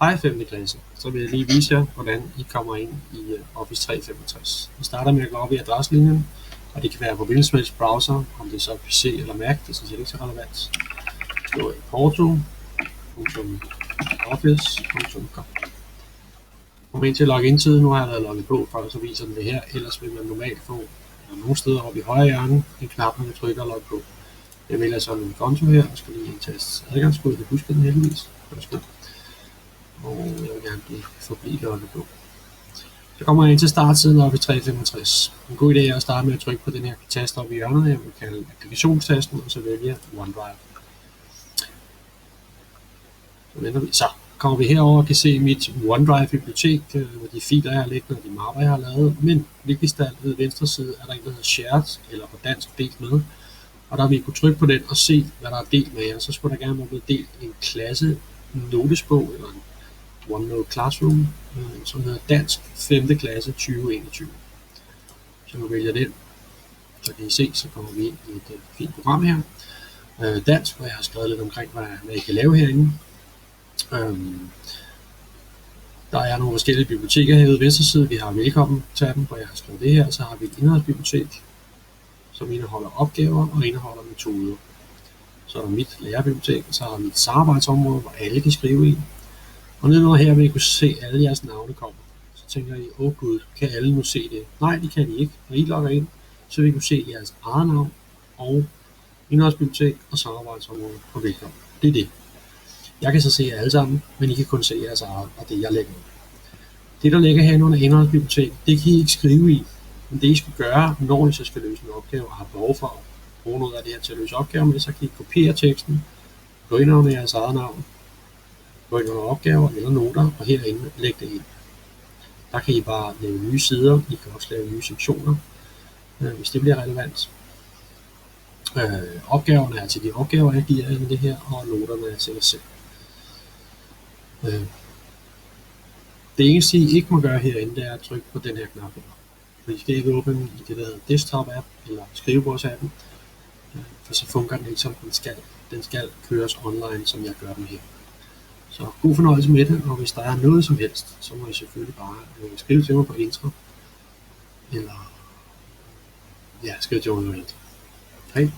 Hej 5. klasse, så vil jeg lige vise jer, hvordan I kommer ind i Office 365. Vi starter med at gå op i adresselinjen, og det kan være på hvilken som helst browser, om det er så PC eller Mac, det er sådan set ikke så relevant. Skriver I porto.office.com. Kom ind til login-tiden. Nu har jeg været logget på før, så viser den det her. Ellers vil man normalt få nogle steder oppe i højre hjørne en knap, man kan trykke og logge på. Jeg vælger så min konto her, og skal lige indtaste adgangskode. Jeg husker den heldigvis. Og jeg vil gerne forblive logget på. Så kommer jeg ind til startsiden oppe i 365. En god idé er at starte med at trykke på den her tast oppe i hjørnet, jeg vil kalde applikationstasten, og så vælger OneDrive. Så venter vi. Så kommer vi herover og kan se mit OneDrive-bibliotek, med de filer, jeg har liggende, og de mapper, jeg har lavet. Men vigtigst af alt ved venstre side er der en, der hedder Shared, eller på dansk delt med. Og der vil I kunne trykke på den og se, hvad der er delt med jer. Så skulle der gerne være blevet delt en klasse notesbog, eller en OneNote Classroom, som hedder Dansk 5. klasse 2021. Så nu vælger den, så kan I se, så kommer vi ind i et fint program her. Dansk, hvor jeg har skrevet lidt omkring, hvad I kan lave herinde. Der er nogle forskellige biblioteker herude i venstre side. Vi har velkommen-tabben, hvor jeg har skrevet det her. Så har vi et indholdsbibliotek, som indeholder opgaver og indeholder metoder. Så er der mit lærerbibliotek, og så har vi et samarbejdsområde, hvor alle kan skrive i. Og nedenunder her vil I kunne se alle jeres navne kommer. Så tænker I, gud, kan alle nu se det? Nej, det kan I ikke. Når I logger ind, så vil I kunne se jeres eget navn og indholdsbibliotek og samarbejdsområde og velkommen. Det er det. Jeg kan så se jer alle sammen, men I kan kun se jeres eget og det, jeg lægger ud. Det, der ligger herinde under indholdsbibliotek, det kan I ikke skrive i. Men det, I skal gøre, når I så skal løse en opgave og har behov for at bruge noget af det her til at løse opgaver med, så kan I kopiere teksten, gå ind under jeres eget navn, gå ind under opgaver eller noter, og herinde lægge det ind. Der kan I bare lave nye sider, I kan også lave nye sektioner, hvis det bliver relevant. Opgaverne er til de opgaver, jeg giver jer med det her, og noterne er til jer selv. Det eneste, I ikke må gøre herinde, det er at trykke på den her knap her. For I skal ikke åbne i det, der hedder desktop-app eller skrivebords-appen, for så fungerer den ikke, som den skal. Den skal køres online, som jeg gør den her. Så god fornøjelse med det, og hvis der er noget som helst, så må I selvfølgelig bare skrive til mig på intro, eller skrive til mig på intro. Hej.